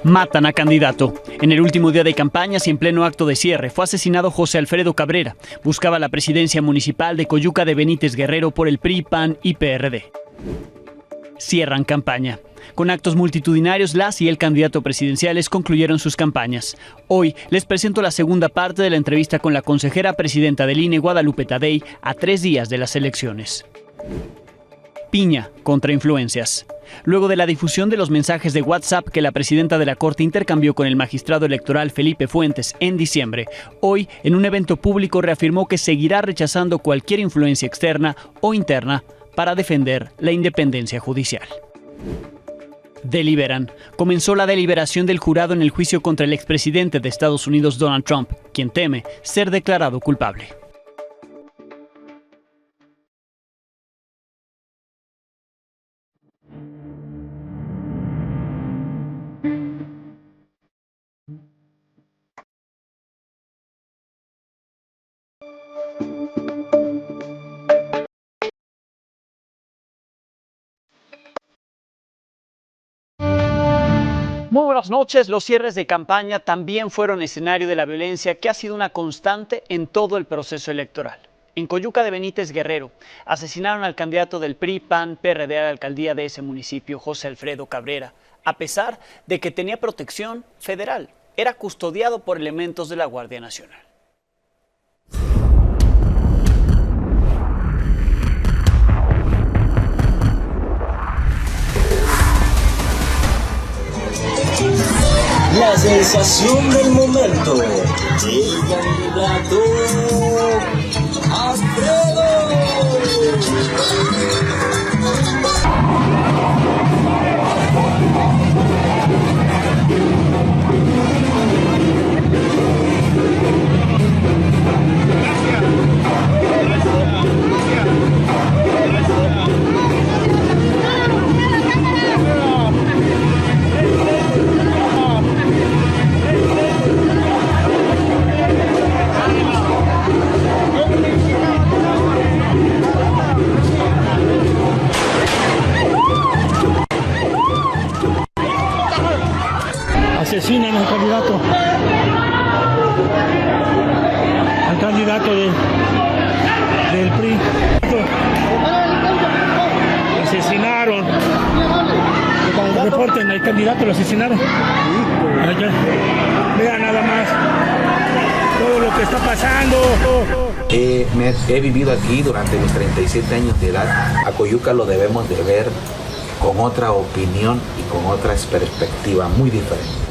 Matan a candidato. En el último día de campañas y en pleno acto de cierre fue asesinado José Alfredo Cabrera. Buscaba la presidencia municipal de Coyuca de Benítez Guerrero por el PRI, PAN y PRD. Cierran campaña. Con actos multitudinarios, las y el candidato presidenciales concluyeron sus campañas. Hoy les presento la segunda parte de la entrevista con la consejera presidenta del INE, Guadalupe Tadei, a 3 días de las elecciones. Piña contra influencias. Luego de la difusión de los mensajes de WhatsApp que la presidenta de la Corte intercambió con el magistrado electoral Felipe Fuentes en diciembre, hoy, en un evento público, reafirmó que seguirá rechazando cualquier influencia externa o interna para defender la independencia judicial. Deliberan. Comenzó la deliberación del jurado en el juicio contra el expresidente de Estados Unidos, Donald Trump, quien teme ser declarado culpable. Muy buenas noches. Los cierres de campaña también fueron escenario de la violencia que ha sido una constante en todo el proceso electoral. En Coyuca de Benítez Guerrero asesinaron al candidato del PRI, PAN, PRD a la alcaldía de ese municipio, José Alfredo Cabrera, a pesar de que tenía protección federal. Era custodiado por elementos de la Guardia Nacional. La sensación del momento, el candidato Alfredo. Asesinan al candidato del PRI. Asesinaron. Reporten, al candidato lo asesinaron. Allá. Vean nada más todo lo que está pasando. He vivido aquí durante mis 37 años de edad. A Coyuca lo debemos de ver con otra opinión y con otra perspectiva muy diferente.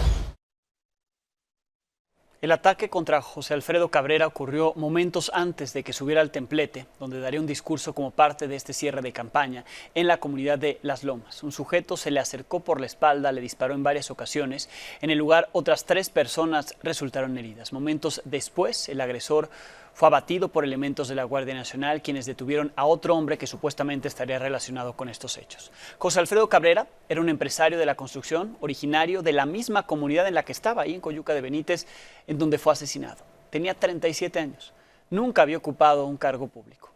El ataque contra José Alfredo Cabrera ocurrió momentos antes de que subiera al templete, donde daría un discurso como parte de este cierre de campaña en la comunidad de Las Lomas. Un sujeto se le acercó por la espalda, le disparó en varias ocasiones. En el lugar, otras 3 personas resultaron heridas. Momentos después, el agresor fue abatido por elementos de la Guardia Nacional, quienes detuvieron a otro hombre que supuestamente estaría relacionado con estos hechos. José Alfredo Cabrera era un empresario de la construcción, originario de la misma comunidad en la que estaba, ahí en Coyuca de Benítez, en donde fue asesinado. Tenía 37 años. Nunca había ocupado un cargo público.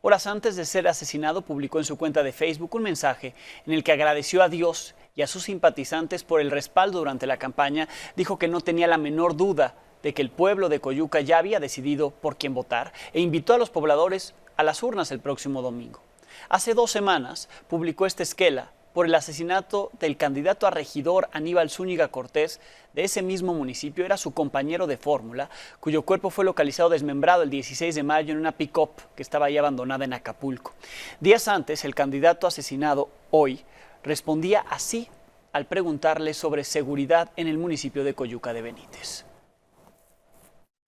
Horas antes de ser asesinado, publicó en su cuenta de Facebook un mensaje en el que agradeció a Dios y a sus simpatizantes por el respaldo durante la campaña. Dijo que no tenía la menor duda de que el pueblo de Coyuca ya había decidido por quién votar e invitó a los pobladores a las urnas el próximo domingo. Hace 2 semanas publicó esta esquela por el asesinato del candidato a regidor Aníbal Zúñiga Cortés de ese mismo municipio. Era su compañero de fórmula, cuyo cuerpo fue localizado desmembrado el 16 de mayo en una pick-up que estaba ahí abandonada en Acapulco. Días antes, el candidato asesinado hoy respondía así al preguntarle sobre seguridad en el municipio de Coyuca de Benítez.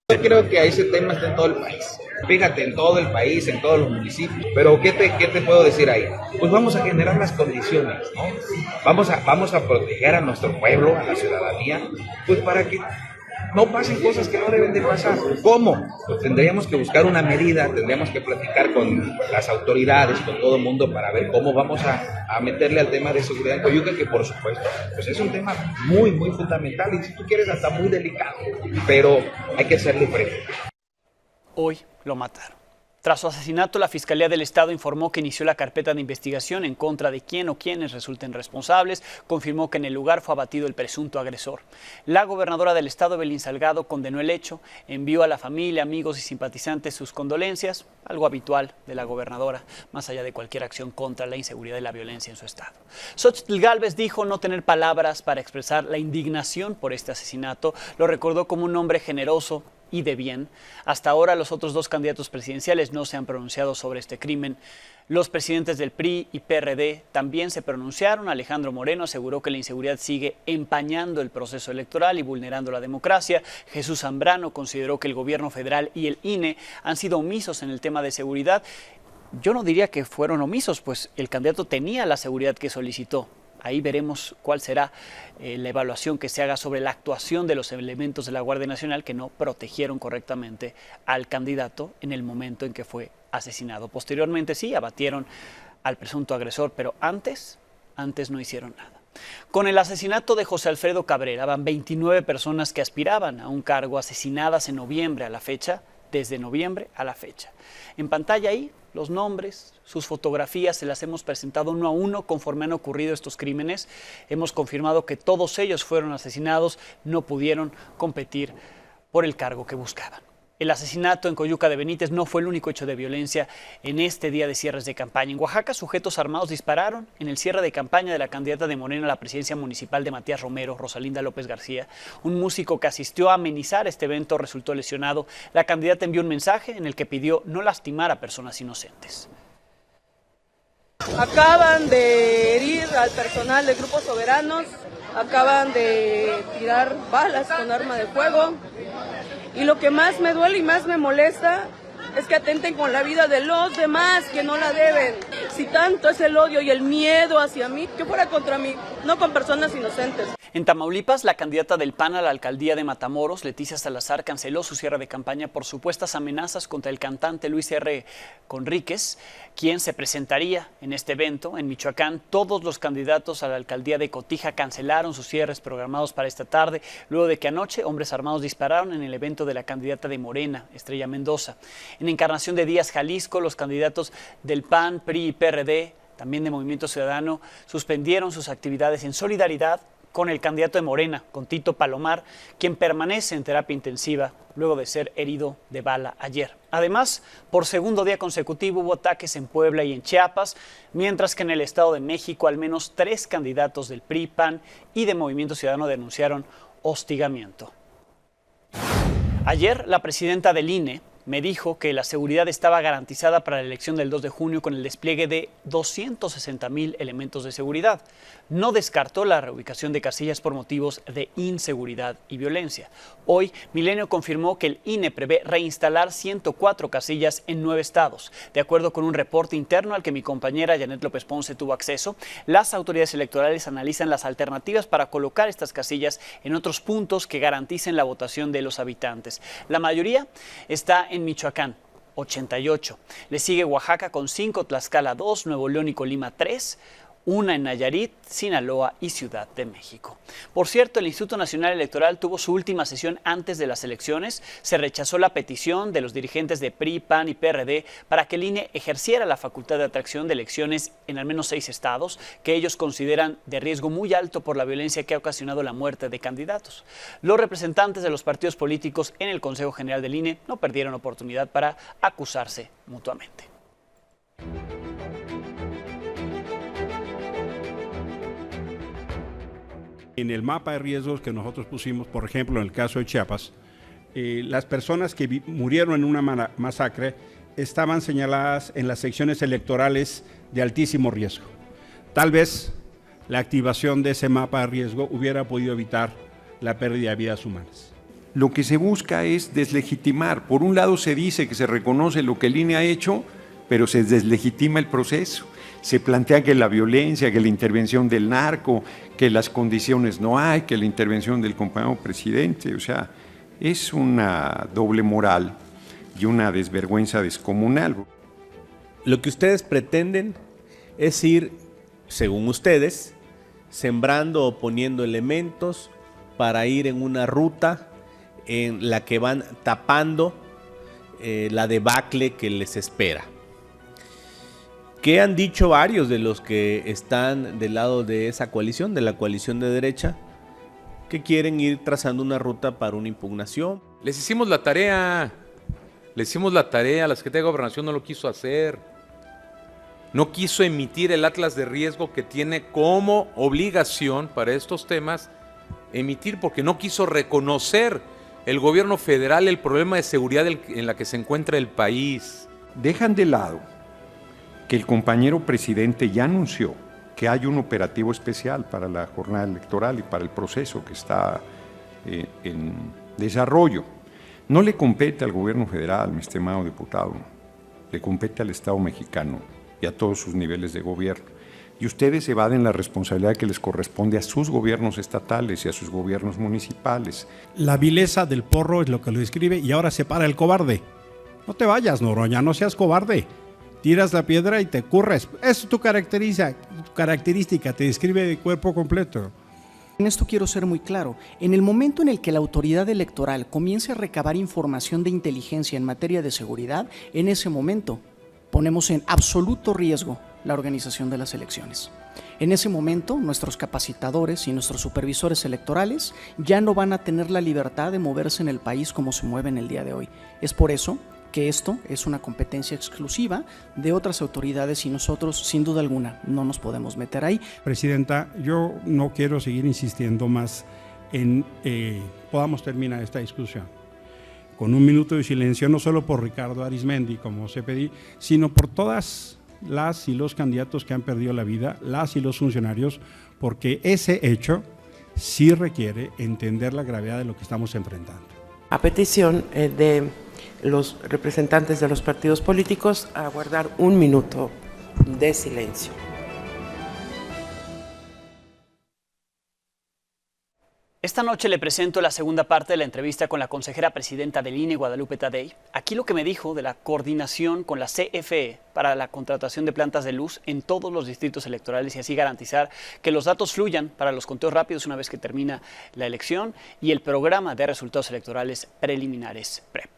Yo creo que ese tema está en todo el país. Fíjate, en todo el país, en todos los municipios. Pero ¿qué te puedo decir ahí? Pues vamos a generar las condiciones, ¿no? Vamos a proteger a nuestro pueblo, a la ciudadanía, pues para que no pasen cosas que no deben de pasar. ¿Cómo? Pues tendríamos que buscar una medida, tendríamos que platicar con las autoridades, con todo el mundo, para ver cómo vamos a meterle al tema de seguridad en Coyuca, que por supuesto, pues es un tema muy, muy fundamental y si tú quieres hasta muy delicado, pero hay que hacerle frente. Hoy lo mataron. Tras su asesinato, la Fiscalía del Estado informó que inició la carpeta de investigación en contra de quien o quienes resulten responsables. Confirmó que en el lugar fue abatido el presunto agresor. La gobernadora del Estado, Evelyn Salgado, condenó el hecho, envió a la familia, amigos y simpatizantes sus condolencias, algo habitual de la gobernadora, más allá de cualquier acción contra la inseguridad y la violencia en su estado. Xóchitl Gálvez dijo no tener palabras para expresar la indignación por este asesinato. Lo recordó como un hombre generoso y de bien. Hasta ahora los otros dos candidatos presidenciales no se han pronunciado sobre este crimen. Los presidentes del PRI y PRD también se pronunciaron. Alejandro Moreno aseguró que la inseguridad sigue empañando el proceso electoral y vulnerando la democracia. Jesús Zambrano consideró que el gobierno federal y el INE han sido omisos en el tema de seguridad. Yo no diría que fueron omisos, pues el candidato tenía la seguridad que solicitó. Ahí veremos cuál será la evaluación que se haga sobre la actuación de los elementos de la Guardia Nacional que no protegieron correctamente al candidato en el momento en que fue asesinado. Posteriormente sí, abatieron al presunto agresor, pero antes no hicieron nada. Con el asesinato de José Alfredo Cabrera, van 29 personas que aspiraban a un cargo asesinadas en noviembre a la fecha, desde noviembre a la fecha. En pantalla ahí los nombres, sus fotografías, se las hemos presentado uno a uno conforme han ocurrido estos crímenes. Hemos confirmado que todos ellos fueron asesinados, no pudieron competir por el cargo que buscaban. El asesinato en Coyuca de Benítez no fue el único hecho de violencia en este día de cierres de campaña. En Oaxaca, sujetos armados dispararon en el cierre de campaña de la candidata de Morena a la presidencia municipal de Matías Romero, Rosalinda López García. Un músico que asistió a amenizar este evento resultó lesionado. La candidata envió un mensaje en el que pidió no lastimar a personas inocentes. Acaban de herir al personal de Grupos Soberanos, acaban de tirar balas con arma de fuego. Y lo que más me duele y más me molesta es que atenten con la vida de los demás que no la deben. Si tanto es el odio y el miedo hacia mí, que fuera contra mí, no con personas inocentes. En Tamaulipas, la candidata del PAN a la alcaldía de Matamoros, Leticia Salazar, canceló su cierre de campaña por supuestas amenazas contra el cantante Luis R. Conríquez, quien se presentaría en este evento. En Michoacán, todos los candidatos a la alcaldía de Cotija cancelaron sus cierres programados para esta tarde, luego de que anoche hombres armados dispararon en el evento de la candidata de Morena, Estrella Mendoza. En Encarnación de Díaz, Jalisco, los candidatos del PAN, PRI y PRD, también de Movimiento Ciudadano, suspendieron sus actividades en solidaridad con el candidato de Morena, con Tito Palomar, quien permanece en terapia intensiva luego de ser herido de bala ayer. Además, por segundo día consecutivo hubo ataques en Puebla y en Chiapas, mientras que en el Estado de México al menos 3 candidatos del PRI, PAN y de Movimiento Ciudadano denunciaron hostigamiento. Ayer, la presidenta del INE me dijo que la seguridad estaba garantizada para la elección del 2 de junio con el despliegue de 260,000 elementos de seguridad. No descartó la reubicación de casillas por motivos de inseguridad y violencia. Hoy, Milenio confirmó que el INE prevé reinstalar 104 casillas en 9 estados. De acuerdo con un reporte interno al que mi compañera Janet López Ponce tuvo acceso, las autoridades electorales analizan las alternativas para colocar estas casillas en otros puntos que garanticen la votación de los habitantes. La mayoría está en Michoacán, 88. Le sigue Oaxaca con 5, Tlaxcala 2, Nuevo León y Colima 3, una en Nayarit, Sinaloa y Ciudad de México. Por cierto, el Instituto Nacional Electoral tuvo su última sesión antes de las elecciones. Se rechazó la petición de los dirigentes de PRI, PAN y PRD para que el INE ejerciera la facultad de atracción de elecciones en al menos 6 estados, que ellos consideran de riesgo muy alto por la violencia que ha ocasionado la muerte de candidatos. Los representantes de los partidos políticos en el Consejo General del INE no perdieron oportunidad para acusarse mutuamente. En el mapa de riesgos que nosotros pusimos, por ejemplo, en el caso de Chiapas, las personas que murieron en una masacre estaban señaladas en las secciones electorales de altísimo riesgo. Tal vez la activación de ese mapa de riesgo hubiera podido evitar la pérdida de vidas humanas. Lo que se busca es deslegitimar. Por un lado se dice que se reconoce lo que el INE ha hecho, pero se deslegitima el proceso. Se plantea que la violencia, que la intervención del narco, que las condiciones no hay, que la intervención del compañero presidente, o sea, es una doble moral y una desvergüenza descomunal. Lo que ustedes pretenden es ir, según ustedes, sembrando o poniendo elementos para ir en una ruta en la que van tapando la debacle que les espera. ¿Qué han dicho varios de los que están del lado de esa coalición, de la coalición de derecha, que quieren ir trazando una ruta para una impugnación? Les hicimos la tarea, la Secretaría de Gobernación no lo quiso hacer. No quiso emitir el atlas de riesgo que tiene como obligación para estos temas emitir, porque no quiso reconocer el gobierno federal el problema de seguridad en la que se encuentra el país. Dejan de lado que el compañero presidente ya anunció que hay un operativo especial para la jornada electoral y para el proceso que está en desarrollo. No le compete al gobierno federal, mi estimado diputado, le compete al Estado mexicano y a todos sus niveles de gobierno. Y ustedes evaden la responsabilidad que les corresponde a sus gobiernos estatales y a sus gobiernos municipales. La vileza del porro es lo que lo describe y ahora se para el cobarde. No te vayas, Noroña, no seas cobarde. Tiras la piedra y te curres. Eso es tu característica, te describe de cuerpo completo. En esto quiero ser muy claro. En el momento en el que la autoridad electoral comience a recabar información de inteligencia en materia de seguridad, en ese momento ponemos en absoluto riesgo la organización de las elecciones. En ese momento, nuestros capacitadores y nuestros supervisores electorales ya no van a tener la libertad de moverse en el país como se mueven el día de hoy. Es por eso que esto es una competencia exclusiva de otras autoridades y nosotros, sin duda alguna, no nos podemos meter ahí. Presidenta, yo no quiero seguir insistiendo más en podamos terminar esta discusión con un minuto de silencio, no solo por Ricardo Arizmendi, como se pedí, sino por todas las y los candidatos que han perdido la vida, las y los funcionarios, porque ese hecho sí requiere entender la gravedad de lo que estamos enfrentando. A petición de los representantes de los partidos políticos, a guardar un minuto de silencio. Esta noche le presento la segunda parte de la entrevista con la consejera presidenta del INE, Guadalupe Tadei. Aquí lo que me dijo de la coordinación con la CFE para la contratación de plantas de luz en todos los distritos electorales y así garantizar que los datos fluyan para los conteos rápidos una vez que termina la elección y el programa de resultados electorales preliminares PREP.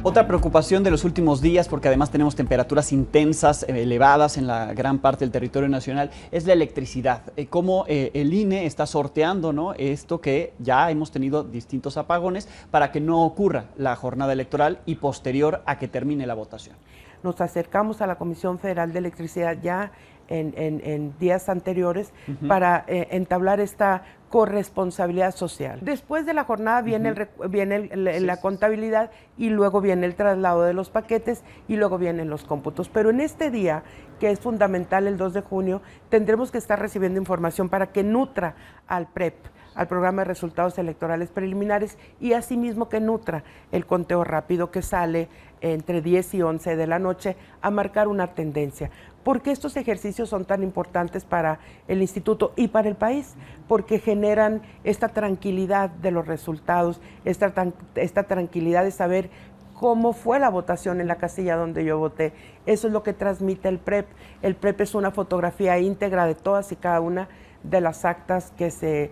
Otra preocupación de los últimos días, porque además tenemos temperaturas intensas, elevadas en la gran parte del territorio nacional, es la electricidad. Cómo el INE está sorteando, ¿no?, esto que ya hemos tenido distintos apagones para que no ocurra la jornada electoral y posterior a que termine la votación. Nos acercamos a la Comisión Federal de Electricidad ya en días anteriores para entablar esta corresponsabilidad social. Después de la jornada viene, la contabilidad y luego viene el traslado de los paquetes y luego vienen los cómputos. Pero en este día, que es fundamental, el 2 de junio, tendremos que estar recibiendo información para que nutra al PREP, al programa de resultados electorales preliminares, y asimismo que nutra el conteo rápido que sale entre 10 y 11 de la noche a marcar una tendencia. ¿Por qué estos ejercicios son tan importantes para el instituto y para el país? Porque generan esta tranquilidad de los resultados, esta tranquilidad de saber cómo fue la votación en la casilla donde yo voté. Eso es lo que transmite el PREP. El PREP es una fotografía íntegra de todas y cada una de las actas que se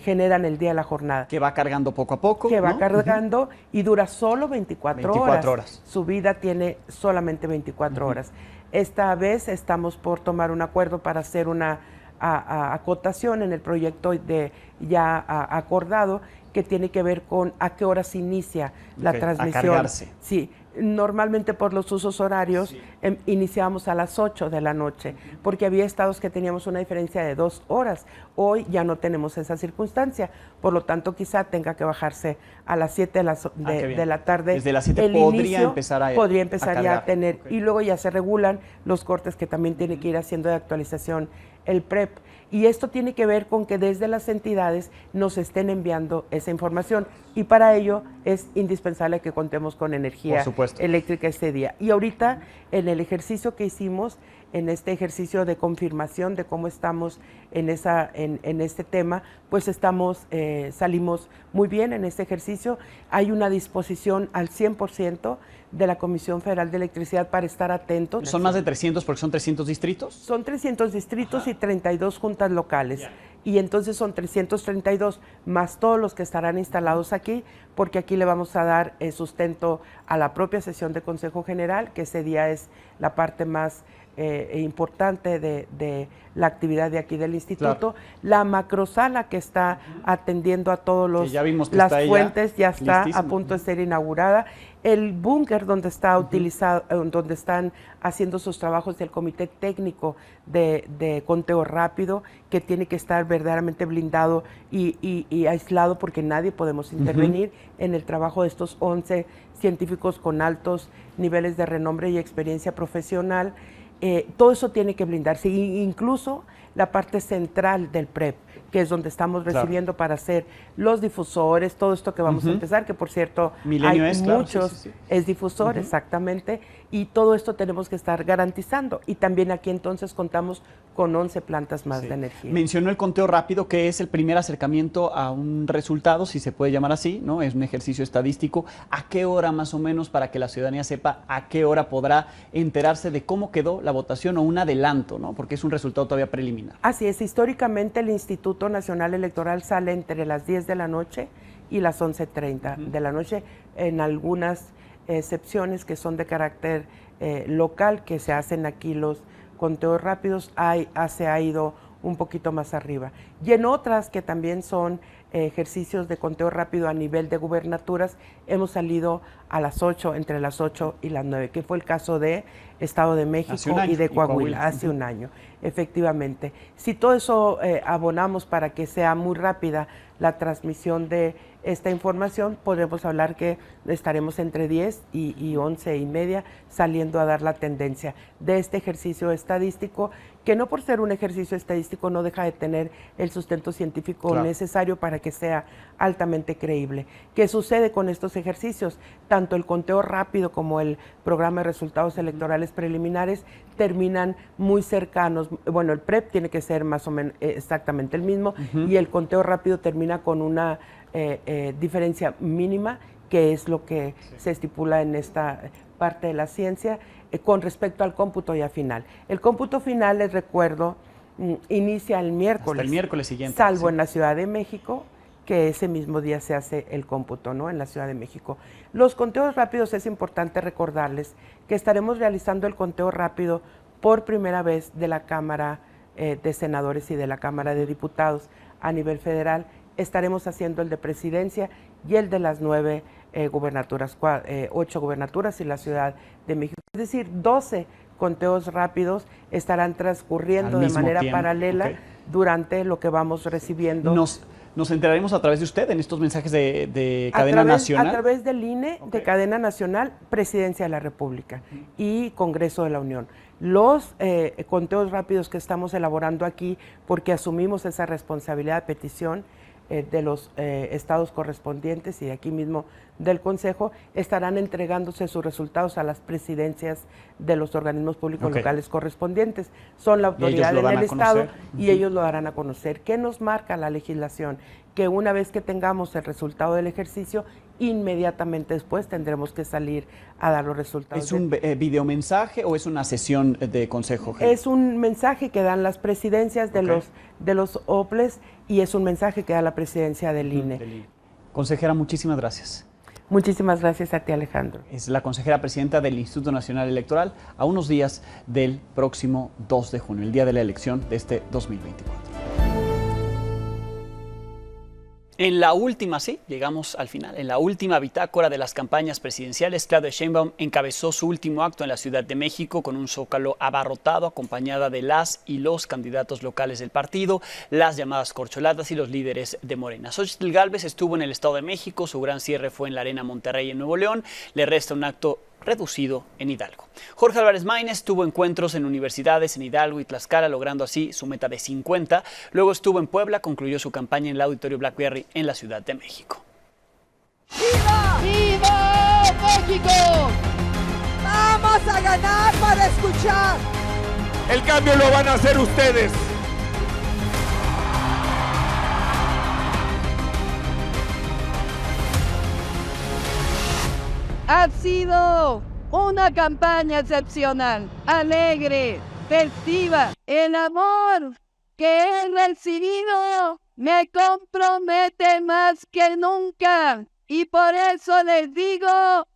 generan el día de la jornada. Que va cargando poco a poco. Que va cargando y dura solo 24 horas. Su vida tiene solamente 24 horas. Esta vez estamos por tomar un acuerdo para hacer una acotación en el proyecto ya acordado, que tiene que ver con a qué hora se inicia la transmisión. A cargarse. Sí, normalmente por los usos horarios iniciamos a las 8 de la noche, porque había estados que teníamos una diferencia de 2 horas. Hoy ya no tenemos esa circunstancia, por lo tanto quizá tenga que bajarse a las 7 de la tarde. Desde las 7 podría empezar ya a tener, y luego ya se regulan los cortes que también tiene que ir haciendo de actualización el PREP. Y esto tiene que ver con que desde las entidades nos estén enviando esa información, y para ello es indispensable que contemos con energía eléctrica este día. Y ahorita en el ejercicio que hicimos en este ejercicio de confirmación de cómo estamos en este tema, pues salimos muy bien en este ejercicio. Hay una disposición al 100% de la Comisión Federal de Electricidad para estar atentos. ¿Son más de 300 porque son 300 distritos? Son 300 distritos y 32 juntas locales. Y entonces son 332 más todos los que estarán instalados aquí, porque aquí le vamos a dar sustento a la propia sesión de Consejo General, que ese día es la parte más importante de la actividad de aquí del instituto. Claro. La macrosala que está atendiendo a todos las fuentes ya está a punto de ser inaugurada. El búnker donde está donde están haciendo sus trabajos del comité técnico de conteo rápido, que tiene que estar verdaderamente blindado y aislado, porque nadie podemos intervenir en el trabajo de estos 11 científicos con altos niveles de renombre y experiencia profesional. Todo eso tiene que blindarse, incluso la parte central del PREP, que es donde estamos recibiendo para hacer los difusores, todo esto que vamos a empezar, que por cierto Milenio hay muchos, es difusor, exactamente, y todo esto tenemos que estar garantizando. Y también aquí entonces contamos con 11 plantas más de energía. Mencionó el conteo rápido, que es el primer acercamiento a un resultado, si se puede llamar así, ¿no? Es un ejercicio estadístico. ¿A qué hora más o menos, para que la ciudadanía sepa a qué hora podrá enterarse de cómo quedó la votación, o un adelanto, ¿no? Porque es un resultado todavía preliminar? Así es, históricamente el Instituto Nacional Electoral sale entre las 10 de la noche y las 11:30 de la noche, en algunas excepciones que son de carácter local, que se hacen aquí los conteos rápidos, se ha ido un poquito más arriba. Y en otras que también son ejercicios de conteo rápido a nivel de gubernaturas, hemos salido a las 8, entre las 8 y las 9, que fue el caso de Estado de México y de Coahuila, hace un año, efectivamente. Si todo eso abonamos para que sea muy rápida la transmisión de esta información, podemos hablar que estaremos entre 10 y 11:30 saliendo a dar la tendencia de este ejercicio estadístico, que no por ser un ejercicio estadístico no deja de tener el sustento científico necesario para que sea altamente creíble. ¿Qué sucede con estos ejercicios? Tanto el conteo rápido como el programa de resultados electorales preliminares terminan muy cercanos. Bueno, el PREP tiene que ser más o menos exactamente el mismo, y el conteo rápido termina con una diferencia mínima, que es lo que se estipula en esta parte de la ciencia, con respecto al cómputo ya final. El cómputo final, les recuerdo, inicia el miércoles. Hasta el miércoles siguiente. Salvo en la Ciudad de México, que ese mismo día se hace el cómputo, ¿no? En la Ciudad de México. Los conteos rápidos, es importante recordarles que estaremos realizando el conteo rápido por primera vez de la Cámara de Senadores y de la Cámara de Diputados a nivel federal. Estaremos haciendo el de presidencia y el de las 9 gubernaturas, 8 gubernaturas y la Ciudad de México. Es decir, 12 conteos rápidos estarán transcurriendo de manera paralela durante lo que vamos recibiendo. ¿Nos enteraremos a través de usted en estos mensajes de cadena nacional? A través del INE, de cadena nacional, Presidencia de la República y Congreso de la Unión. Los conteos rápidos que estamos elaborando aquí, porque asumimos esa responsabilidad de petición de los estados correspondientes y de aquí mismo del Consejo, estarán entregándose sus resultados a las presidencias de los organismos públicos locales correspondientes. Son la autoridad en el estado y ellos lo darán a conocer. ¿Qué nos marca la legislación? Que una vez que tengamos el resultado del ejercicio, inmediatamente después tendremos que salir a dar los resultados. ¿Es un videomensaje o es una sesión de Consejo General? Es un mensaje que dan las presidencias de los OPLES y es un mensaje que da la presidencia del INE. Consejera, muchísimas gracias. Muchísimas gracias a ti, Alejandro. Es la consejera presidenta del Instituto Nacional Electoral, a unos días del próximo 2 de junio, el día de la elección de este 2024. En la última, llegamos al final. En la última bitácora de las campañas presidenciales, Claudia Sheinbaum encabezó su último acto en la Ciudad de México con un zócalo abarrotado, acompañada de las y los candidatos locales del partido, las llamadas corcholatas y los líderes de Morena. Xochitl Gálvez estuvo en el Estado de México, su gran cierre fue en la Arena Monterrey en Nuevo León, le resta un acto reducido en Hidalgo. Jorge Álvarez Maínez tuvo encuentros en universidades en Hidalgo y Tlaxcala, logrando así su meta de 50. Luego estuvo en Puebla, concluyó su campaña en el Auditorio Blackberry en la Ciudad de México. ¡Viva! ¡Viva México! ¡Vamos a ganar para escuchar! El cambio lo van a hacer ustedes. Ha sido una campaña excepcional, alegre, festiva. El amor que he recibido me compromete más que nunca. Y por eso les digo,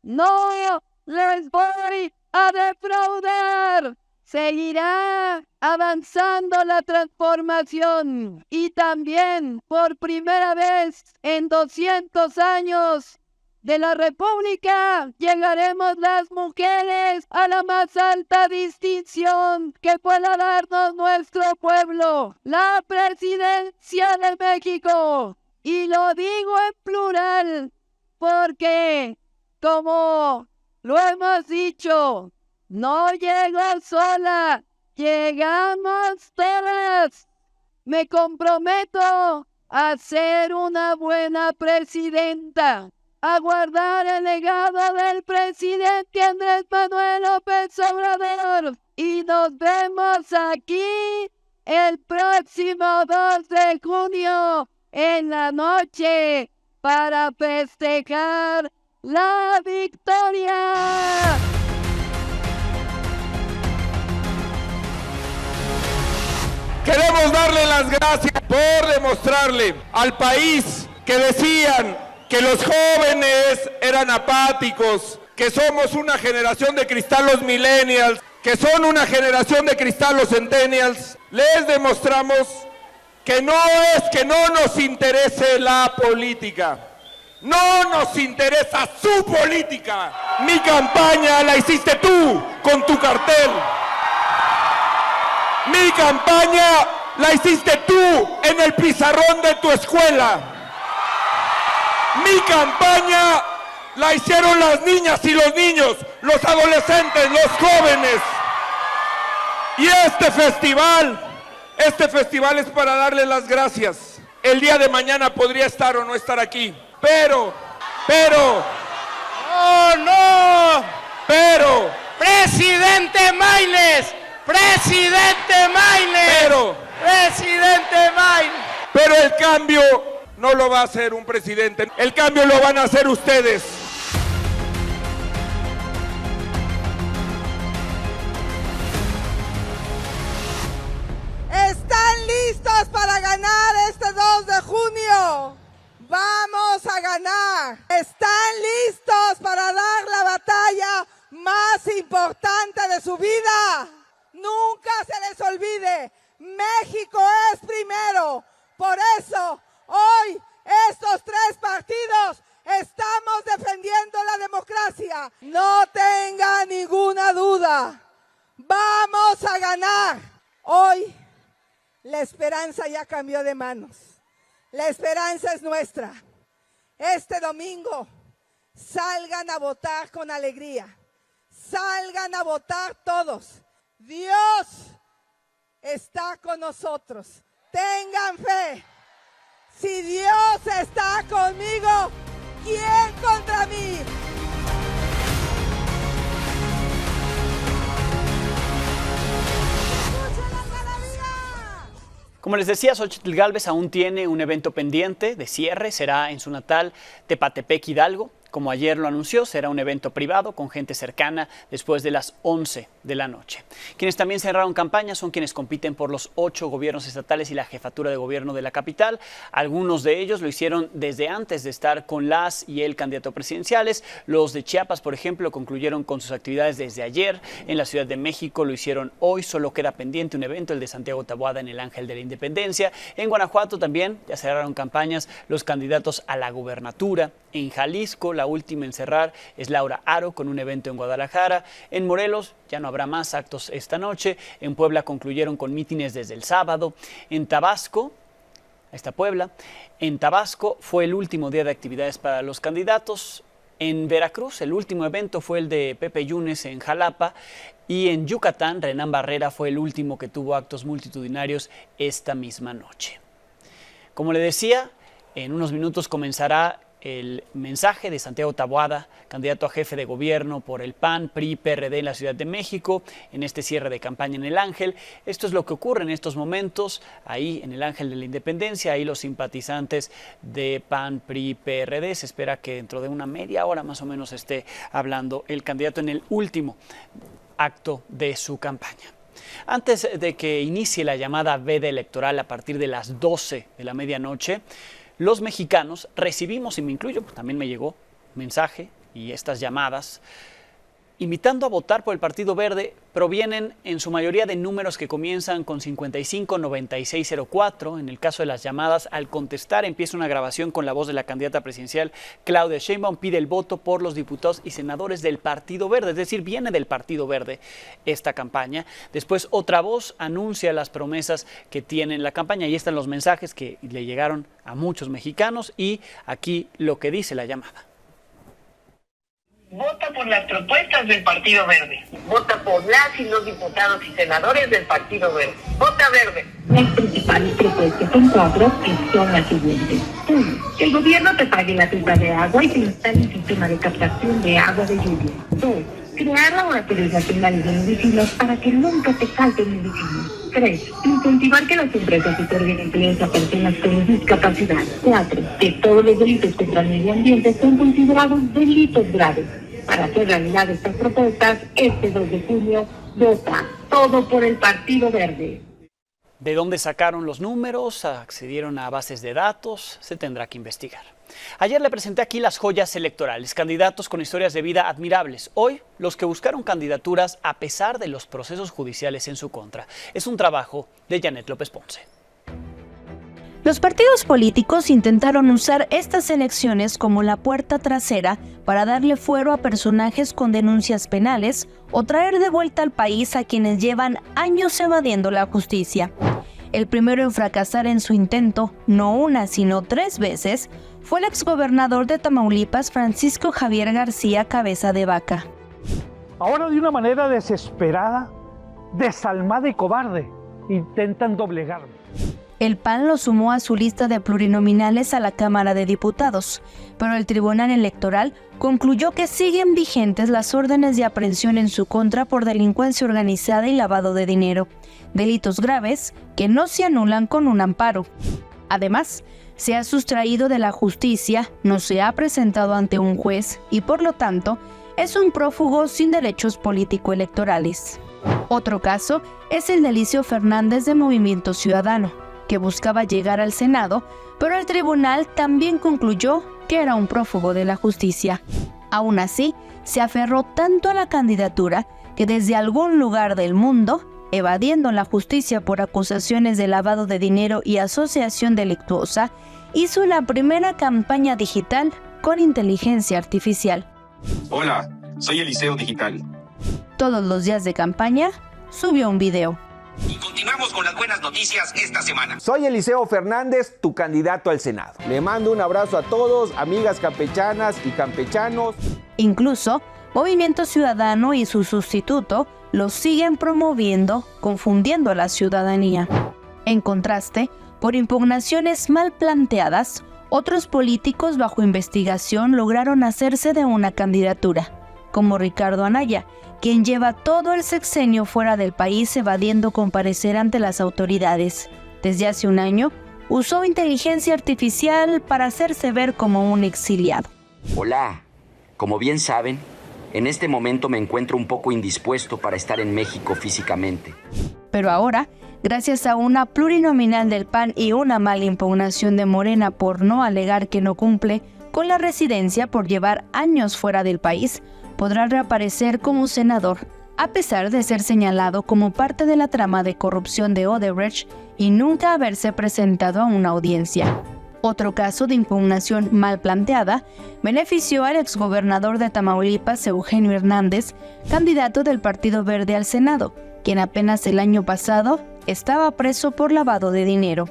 no les voy a defraudar. Seguirá avanzando la transformación. Y también, por primera vez en 200 años, de la República, llegaremos las mujeres a la más alta distinción que pueda darnos nuestro pueblo, la presidencia de México. Y lo digo en plural, porque, como lo hemos dicho, no llego sola, llegamos todas. Me comprometo a ser una buena presidenta, a guardar el legado del presidente Andrés Manuel López Obrador. Y nos vemos aquí el próximo 2 de junio en la noche para festejar la victoria. Queremos darle las gracias por demostrarle al país que decían que los jóvenes eran apáticos, que somos una generación de cristal los millennials, que son una generación de cristal los centennials. Les demostramos que no es que no nos interese la política, no nos interesa su política. Mi campaña la hiciste tú con tu cartel. Mi campaña la hiciste tú en el pizarrón de tu escuela. Mi campaña la hicieron las niñas y los niños, los adolescentes, los jóvenes. Y este festival es para darle las gracias. El día de mañana podría estar o no estar aquí, pero, ¡oh no! Pero, ¡Presidente Mayles! ¡Presidente Mayles! ¡Presidente Mayles! Pero el cambio no lo va a hacer un presidente, el cambio lo van a hacer ustedes. ¿Están listos para ganar este 2 de junio? ¡Vamos a ganar! ¿Están listos para dar la batalla más importante de su vida? Nunca se les olvide, México es primero. Por eso, hoy, estos tres partidos estamos defendiendo la democracia. No tenga ninguna duda, vamos a ganar. Hoy, la esperanza ya cambió de manos. La esperanza es nuestra. Este domingo, salgan a votar con alegría. Salgan a votar todos. Dios está con nosotros. Tengan fe. Si Dios está conmigo, ¿quién contra mí? Como les decía, Xóchitl Gálvez aún tiene un evento pendiente de cierre, será en su natal Tepatepec, Hidalgo. Como ayer lo anunció, será un evento privado con gente cercana después de las 11 de la noche. Quienes también cerraron campaña son quienes compiten por los 8 gobiernos estatales y la jefatura de gobierno de la capital. Algunos de ellos lo hicieron desde antes de estar con las y el candidato presidenciales. Los de Chiapas, por ejemplo, concluyeron con sus actividades desde ayer. En la Ciudad de México lo hicieron hoy. Solo queda pendiente un evento, el de Santiago Taboada en el Ángel de la Independencia. En Guanajuato también ya cerraron campañas los candidatos a la gubernatura. En Jalisco, la última en cerrar es Laura Aro con un evento en Guadalajara. En Morelos ya no habrá más actos esta noche. En Puebla concluyeron con mítines desde el sábado. En Tabasco, esta Puebla, en Tabasco fue el último día de actividades para los candidatos. En Veracruz, el último evento fue el de Pepe Yunes en Jalapa. Y en Yucatán, Renán Barrera fue el último que tuvo actos multitudinarios esta misma noche. Como le decía, en unos minutos comenzará el mensaje de Santiago Taboada, candidato a jefe de gobierno por el PAN, PRI, PRD en la Ciudad de México, en este cierre de campaña en el Ángel. Esto es lo que ocurre en estos momentos, ahí en el Ángel de la Independencia, ahí los simpatizantes de PAN, PRI, PRD. Se espera que dentro de una media hora más o menos esté hablando el candidato en el último acto de su campaña. Antes de que inicie la llamada veda electoral a partir de las 12 de la medianoche, los mexicanos recibimos, y me incluyo, pues también me llegó mensaje y estas llamadas, invitando a votar por el Partido Verde. Provienen en su mayoría de números que comienzan con 55 96 04. En el caso de las llamadas, al contestar empieza una grabación con la voz de la candidata presidencial Claudia Sheinbaum. Pide el voto por los diputados y senadores del Partido Verde, es decir, viene del Partido Verde esta campaña. Después otra voz anuncia las promesas que tiene en la campaña. Ahí están los mensajes que le llegaron a muchos mexicanos y aquí lo que dice la llamada. Vota por las propuestas del Partido Verde. Vota por las y los diputados y senadores del Partido Verde. Vota verde. Las principales propuestas son 4 y son las siguientes. 1. Que el gobierno te pague la tarifa de agua y te instale un sistema de captación de agua de lluvia. 2. Crear laboratorios nacionales de medicinas para que nunca te falten medicinas. 3. Incentivar que las empresas otorguen empleos a personas con discapacidad. 4. Que todos los delitos contra el medio ambiente sean considerados delitos graves. Para hacer realidad estas propuestas, este 2 de junio, vota todo por el Partido Verde. ¿De dónde sacaron los números? ¿Accedieron a bases de datos? Se tendrá que investigar. Ayer le presenté aquí las joyas electorales, candidatos con historias de vida admirables. Hoy, los que buscaron candidaturas a pesar de los procesos judiciales en su contra. Es un trabajo de Janet López Ponce. Los partidos políticos intentaron usar estas elecciones como la puerta trasera para darle fuero a personajes con denuncias penales o traer de vuelta al país a quienes llevan años evadiendo la justicia. El primero en fracasar en su intento, no una sino 3 veces, fue el exgobernador de Tamaulipas, Francisco Javier García Cabeza de Vaca. Ahora, de una manera desesperada, desalmada y cobarde, intentan doblegarme. El PAN lo sumó a su lista de plurinominales a la Cámara de Diputados, pero el Tribunal Electoral concluyó que siguen vigentes las órdenes de aprehensión en su contra por delincuencia organizada y lavado de dinero, delitos graves que no se anulan con un amparo. Además, se ha sustraído de la justicia, no se ha presentado ante un juez y, por lo tanto, es un prófugo sin derechos político-electorales. Otro caso es el de Eliseo Fernández de Movimiento Ciudadano, que buscaba llegar al Senado, pero el tribunal también concluyó que era un prófugo de la justicia. Aún así, se aferró tanto a la candidatura que desde algún lugar del mundo, evadiendo la justicia por acusaciones de lavado de dinero y asociación delictuosa, hizo la primera campaña digital con inteligencia artificial. Hola, soy Eliseo Digital. Todos los días de campaña, subió un video. Y continuamos con las buenas noticias esta semana. Soy Eliseo Fernández, tu candidato al Senado. Le mando un abrazo a todos, amigas campechanas y campechanos. Incluso, Movimiento Ciudadano y su sustituto lo siguen promoviendo, confundiendo a la ciudadanía. En contraste, por impugnaciones mal planteadas, otros políticos bajo investigación lograron hacerse de una candidatura, como Ricardo Anaya, quien lleva todo el sexenio fuera del país evadiendo comparecer ante las autoridades. Desde hace un año, usó inteligencia artificial para hacerse ver como un exiliado. Hola, como bien saben, en este momento me encuentro un poco indispuesto para estar en México físicamente. Pero ahora, gracias a una plurinominal del PAN y una mala impugnación de Morena por no alegar que no cumple con la residencia por llevar años fuera del país, podrá reaparecer como senador, a pesar de ser señalado como parte de la trama de corrupción de Odebrecht y nunca haberse presentado a una audiencia. Otro caso de impugnación mal planteada benefició al exgobernador de Tamaulipas, Eugenio Hernández, candidato del Partido Verde al Senado, quien apenas el año pasado estaba preso por lavado de dinero.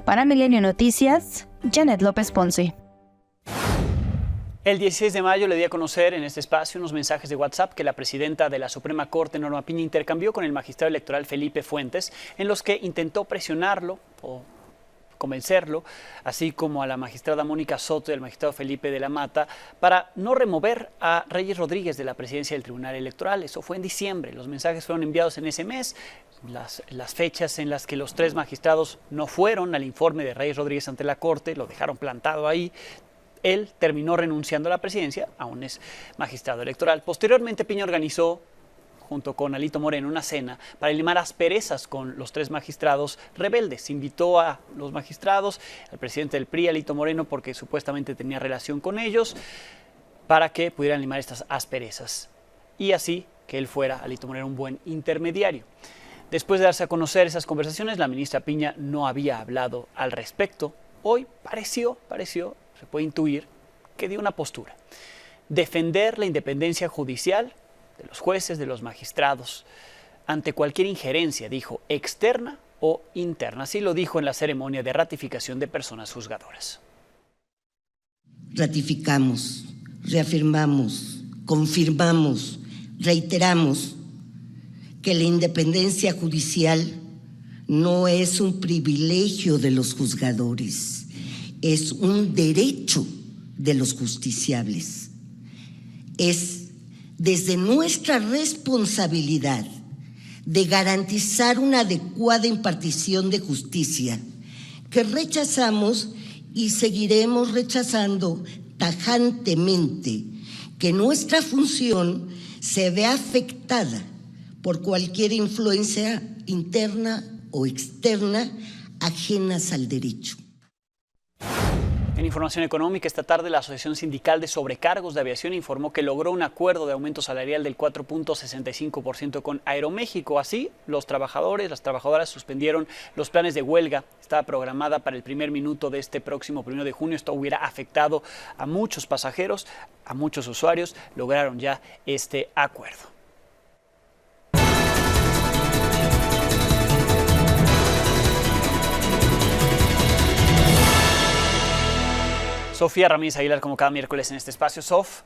Para Milenio Noticias, Janet López Ponce. El 16 de mayo le di a conocer en este espacio unos mensajes de WhatsApp que la presidenta de la Suprema Corte, Norma Piña, intercambió con el magistrado electoral Felipe Fuentes, en los que intentó presionarlo o convencerlo, así como a la magistrada Mónica Soto y al magistrado Felipe de la Mata, para no remover a Reyes Rodríguez de la presidencia del Tribunal Electoral. Eso fue en diciembre. Los mensajes fueron enviados en ese mes. Las fechas en las que los 3 magistrados no fueron al informe de Reyes Rodríguez ante la Corte, lo dejaron plantado ahí. Él terminó renunciando a la presidencia, aún es magistrado electoral. Posteriormente, Piña organizó, junto con Alito Moreno, una cena para limar asperezas con los 3 magistrados rebeldes. Invitó a los magistrados, al presidente del PRI, Alito Moreno, porque supuestamente tenía relación con ellos, para que pudieran limar estas asperezas. Y así que él fuera, Alito Moreno, un buen intermediario. Después de darse a conocer esas conversaciones, la ministra Piña no había hablado al respecto. Hoy pareció, se puede intuir, que dio una postura. Defender la independencia judicial de los jueces, de los magistrados, ante cualquier injerencia, dijo, externa o interna. Así lo dijo en la ceremonia de ratificación de personas juzgadoras. Ratificamos, reafirmamos, confirmamos, reiteramos que la independencia judicial no es un privilegio de los juzgadores, es un derecho de los justiciables. Es desde nuestra responsabilidad de garantizar una adecuada impartición de justicia que rechazamos y seguiremos rechazando tajantemente que nuestra función se vea afectada por cualquier influencia interna o externa ajenas al derecho. En información económica, esta tarde la Asociación Sindical de Sobrecargos de Aviación informó que logró un acuerdo de aumento salarial del 4.65% con Aeroméxico. Así, los trabajadores, las trabajadoras suspendieron los planes de huelga. Estaba programada para el primer minuto de este próximo 1 de junio. Esto hubiera afectado a muchos pasajeros, a muchos usuarios. Lograron ya este acuerdo. Sofía Ramírez Aguilar, como cada miércoles en este espacio. Sof.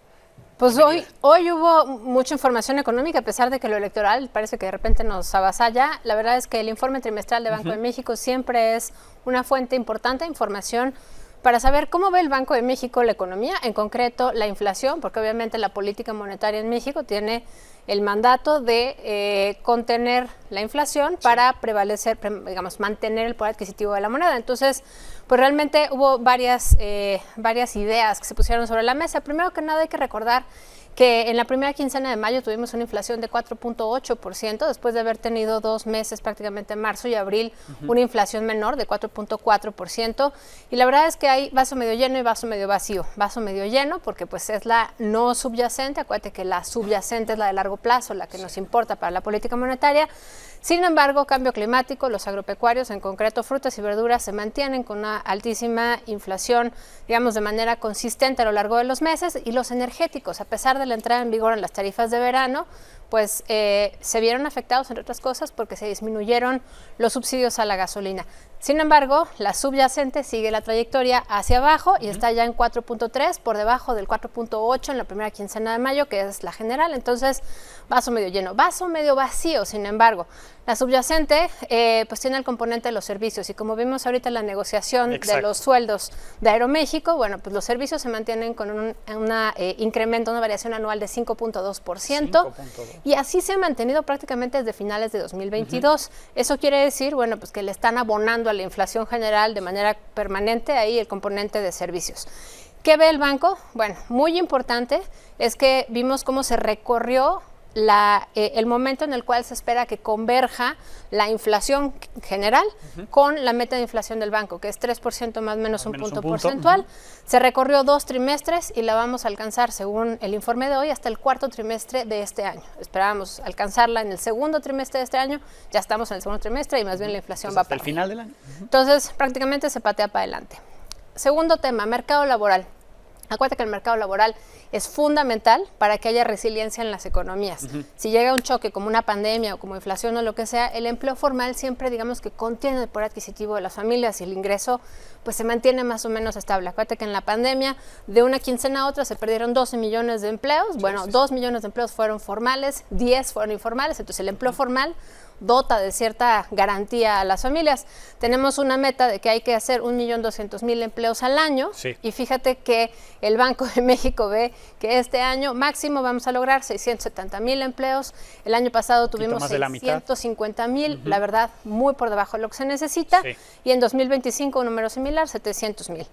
Pues hoy hubo mucha información económica, a pesar de que lo electoral parece que de repente nos avasalla. La verdad es que el informe trimestral de Banco de México siempre es una fuente importante de información para saber cómo ve el Banco de México la economía, en concreto la inflación, porque obviamente la política monetaria en México tiene el mandato de contener la inflación para prevalecer, digamos, mantener el poder adquisitivo de la moneda. Entonces, pues realmente hubo varias ideas que se pusieron sobre la mesa. Primero que nada hay que recordar que en la primera quincena de mayo tuvimos una inflación de 4.8%, después de haber tenido 2 meses, prácticamente marzo y abril, una inflación menor de 4.4%. Y la verdad es que hay vaso medio lleno y vaso medio vacío. Vaso medio lleno porque pues es la no subyacente, acuérdate que la subyacente es la de largo plazo, la que nos importa para la política monetaria. Sin embargo, cambio climático, los agropecuarios, en concreto frutas y verduras, se mantienen con una altísima inflación, digamos, de manera consistente a lo largo de los meses, y los energéticos, a pesar de la entrada en vigor en las tarifas de verano, pues se vieron afectados, entre otras cosas, porque se disminuyeron los subsidios a la gasolina. Sin embargo, la subyacente sigue la trayectoria hacia abajo y está ya en 4.3, por debajo del 4.8 en la primera quincena de mayo, que es la general. Entonces, vaso medio lleno. Vaso medio vacío, sin embargo. La subyacente pues tiene el componente de los servicios, y como vimos ahorita en la negociación de los sueldos de Aeroméxico, bueno, pues los servicios se mantienen con un incremento, una variación anual de 5.2%, y así se ha mantenido prácticamente desde finales de 2022. Eso quiere decir, bueno, pues que le están abonando a la inflación general de manera permanente ahí el componente de servicios. ¿Qué ve el banco? Bueno, muy importante es que vimos cómo se recorrió el momento en el cual se espera que converja la inflación general con la meta de inflación del banco, que es 3% más o menos un punto porcentual. Se recorrió 2 trimestres y la vamos a alcanzar, según el informe de hoy, hasta el 4º trimestre de este año. Esperábamos alcanzarla en el 2º trimestre de este año, ya estamos en el 2º trimestre y más bien la inflación va hasta el final del año. Entonces, prácticamente se patea para adelante. Segundo tema, mercado laboral. Acuérdate que el mercado laboral es fundamental para que haya resiliencia en las economías. Si llega un choque como una pandemia o como inflación o lo que sea, el empleo formal siempre, digamos, que contiene el poder adquisitivo de las familias, y el ingreso pues se mantiene más o menos estable. Acuérdate que en la pandemia, de una quincena a otra, se perdieron 12 millones de empleos. Bueno, 2 millones de empleos fueron formales, 10 fueron informales. Entonces el empleo formal dota de cierta garantía a las familias. Tenemos una meta de que hay que hacer 1.200.000 empleos al año, y fíjate que el Banco de México ve que este año máximo vamos a lograr 670.000 empleos. El año pasado tuvimos 650.000, la verdad muy por debajo de lo que se necesita, y en 2025 un número similar, 700.000.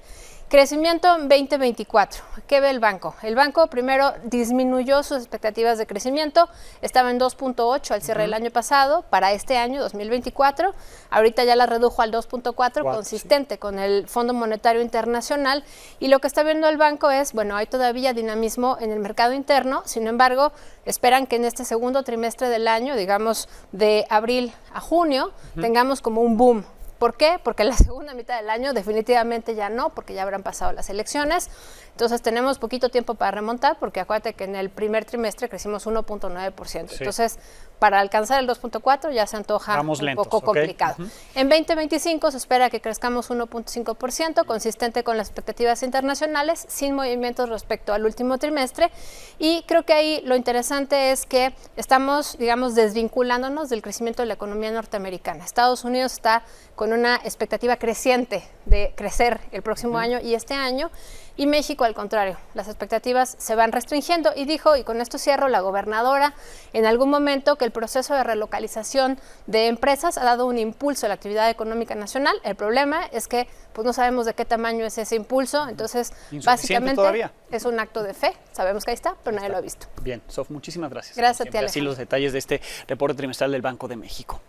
Crecimiento en 2024. ¿Qué ve el banco? El banco primero disminuyó sus expectativas de crecimiento, estaba en 2.8 al cierre del año pasado, para este año 2024, ahorita ya la redujo al 2.4, consistente con el Fondo Monetario Internacional, y lo que está viendo el banco es, bueno, hay todavía dinamismo en el mercado interno, sin embargo, esperan que en este segundo trimestre del año, digamos de abril a junio, tengamos como un boom. ¿Por qué? Porque la segunda mitad del año definitivamente ya no, porque ya habrán pasado las elecciones. Entonces tenemos poquito tiempo para remontar, porque acuérdate que en el primer trimestre crecimos 1.9%. Entonces, para alcanzar el 2.4 ya se antoja un poco complicado. En 2025 se espera que crezcamos 1.5%, consistente con las expectativas internacionales, sin movimientos respecto al último trimestre. Y creo que ahí lo interesante es que estamos, digamos, desvinculándonos del crecimiento de la economía norteamericana. Estados Unidos está con una expectativa creciente de crecer el próximo año y este año, y México al contrario, las expectativas se van restringiendo, y dijo, y con esto cierro, la gobernadora en algún momento que el proceso de relocalización de empresas ha dado un impulso a la actividad económica nacional. El problema es que pues no sabemos de qué tamaño es ese impulso, entonces básicamente todavía es un acto de fe, sabemos que ahí está, pero nadie lo ha visto. Bien, Sof, muchísimas gracias. Gracias a ti, Alejandro. Así los detalles de este reporte trimestral del Banco de México.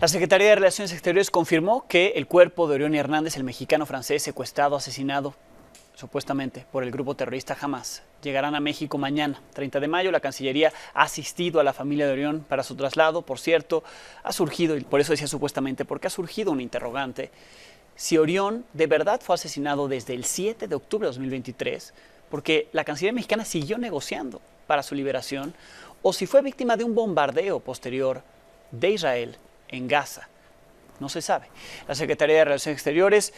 La Secretaría de Relaciones Exteriores confirmó que el cuerpo de Orión Hernández, el mexicano francés secuestrado, asesinado supuestamente por el grupo terrorista Hamas, llegarán a México mañana, 30 de mayo. La Cancillería ha asistido a la familia de Orión para su traslado. Por cierto, ha surgido, y por eso decía supuestamente, porque ha surgido un interrogante, si Orión de verdad fue asesinado desde el 7 de octubre de 2023, porque la Cancillería mexicana siguió negociando para su liberación, o si fue víctima de un bombardeo posterior de Israel en Gaza. No se sabe. La Secretaría de Relaciones Exteriores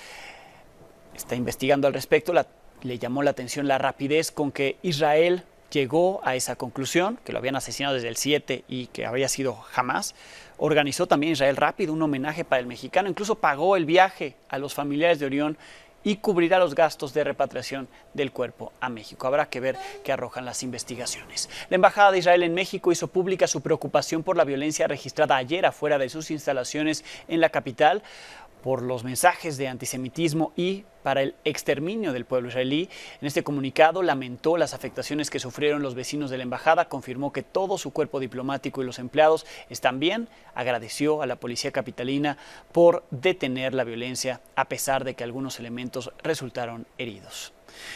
está investigando al respecto. Le llamó la atención la rapidez con que Israel llegó a esa conclusión, que lo habían asesinado desde el 7 y que había sido Hamas. Organizó también Israel rápido un homenaje para el mexicano, incluso pagó el viaje a los familiares de Orión y cubrirá los gastos de repatriación del cuerpo a México. Habrá que ver qué arrojan las investigaciones. La Embajada de Israel en México hizo pública su preocupación por la violencia registrada ayer afuera de sus instalaciones en la capital, por los mensajes de antisemitismo y para el exterminio del pueblo israelí. En este comunicado lamentó las afectaciones que sufrieron los vecinos de la embajada, confirmó que todo su cuerpo diplomático y los empleados están bien, agradeció a la policía capitalina por detener la violencia a pesar de que algunos elementos resultaron heridos.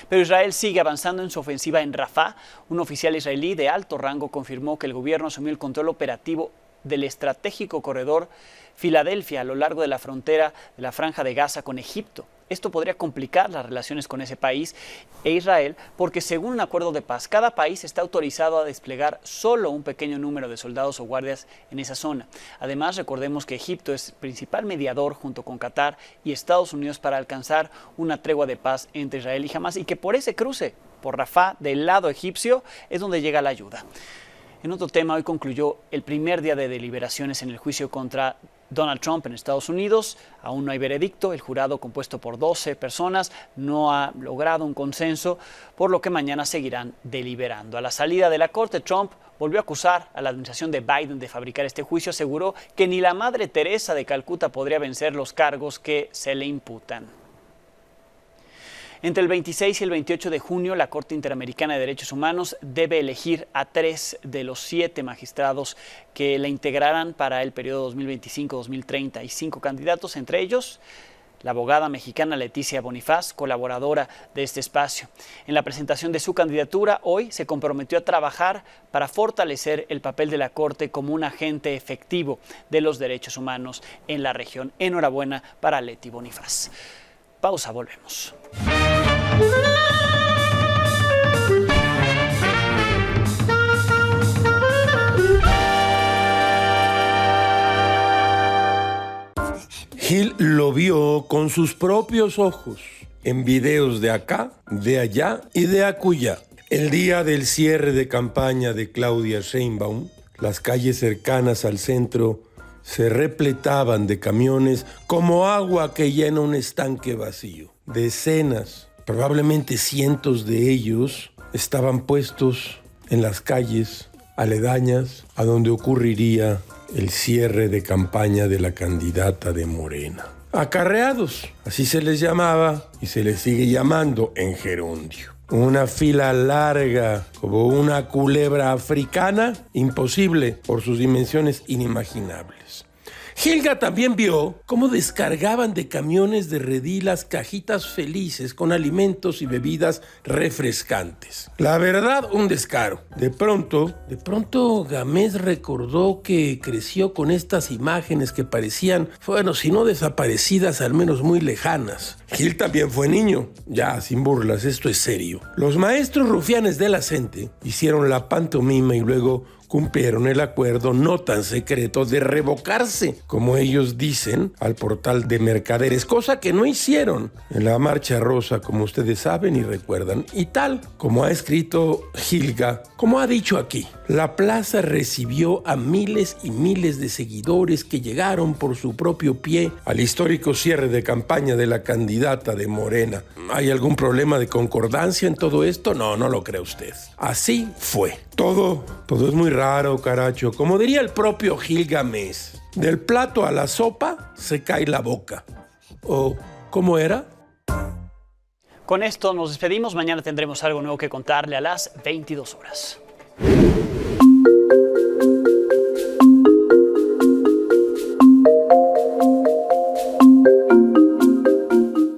Pero Israel sigue avanzando en su ofensiva en Rafah. Un oficial israelí de alto rango confirmó que el gobierno asumió el control operativo del estratégico corredor Filadelfia a lo largo de la frontera de la Franja de Gaza con Egipto. Esto podría complicar las relaciones con ese país e Israel porque, según un acuerdo de paz, cada país está autorizado a desplegar solo un pequeño número de soldados o guardias en esa zona. Además, recordemos que Egipto es principal mediador junto con Qatar y Estados Unidos para alcanzar una tregua de paz entre Israel y Hamas, y que por ese cruce por Rafah del lado egipcio es donde llega la ayuda. En otro tema, hoy concluyó el primer día de deliberaciones en el juicio contra Donald Trump en Estados Unidos. Aún no hay veredicto. El jurado, compuesto por 12 personas, no ha logrado un consenso, por lo que mañana seguirán deliberando. A la salida de la corte, Trump volvió a acusar a la administración de Biden de fabricar este juicio. Aseguró que ni la Madre Teresa de Calcuta podría vencer los cargos que se le imputan. Entre el 26 y el 28 de junio, la Corte Interamericana de Derechos Humanos debe elegir a 3 de los 7 magistrados que la integrarán para el periodo 2025-2030. Y 5 candidatos, entre ellos la abogada mexicana Leticia Bonifaz, colaboradora de este espacio. En la presentación de su candidatura, hoy se comprometió a trabajar para fortalecer el papel de la Corte como un agente efectivo de los derechos humanos en la región. Enhorabuena para Leti Bonifaz. Pausa, volvemos. Gil lo vio con sus propios ojos en videos de acá, de allá y de acullá. El día del cierre de campaña de Claudia Sheinbaum, Las calles cercanas al centro se repletaban de camiones como agua que llena un estanque vacío. Decenas, probablemente cientos de ellos estaban puestos en las calles aledañas a donde ocurriría el cierre de campaña de la candidata de Morena. Acarreados, así se les llamaba y se les sigue llamando en gerundio. Una fila larga, como una culebra africana, imposible por sus dimensiones inimaginables. Gilga también vio cómo descargaban de camiones de redilas cajitas felices con alimentos y bebidas refrescantes. La verdad, un descaro. De pronto, Gámez recordó que creció con estas imágenes que parecían, bueno, si no desaparecidas, al menos muy lejanas. Gil también fue niño. Ya, sin burlas, esto es serio. Los maestros rufianes de la CENTE hicieron la pantomima y luego cumplieron el acuerdo no tan secreto de revocarse, como ellos dicen, al portal de mercaderes, cosa que no hicieron en la Marcha Rosa, como ustedes saben y recuerdan. Y tal como ha escrito Gilga, como ha dicho aquí, la plaza recibió a miles y miles de seguidores que llegaron por su propio pie al histórico cierre de campaña de la candidata de Morena. ¿Hay algún problema de concordancia en todo esto? No, no lo cree usted. Así fue. Todo es muy raro, caracho. Como diría el propio Gil Gámez, del plato a la sopa se cae la boca. ¿O cómo era? Con esto nos despedimos. Mañana tendremos algo nuevo que contarle a las 22 horas.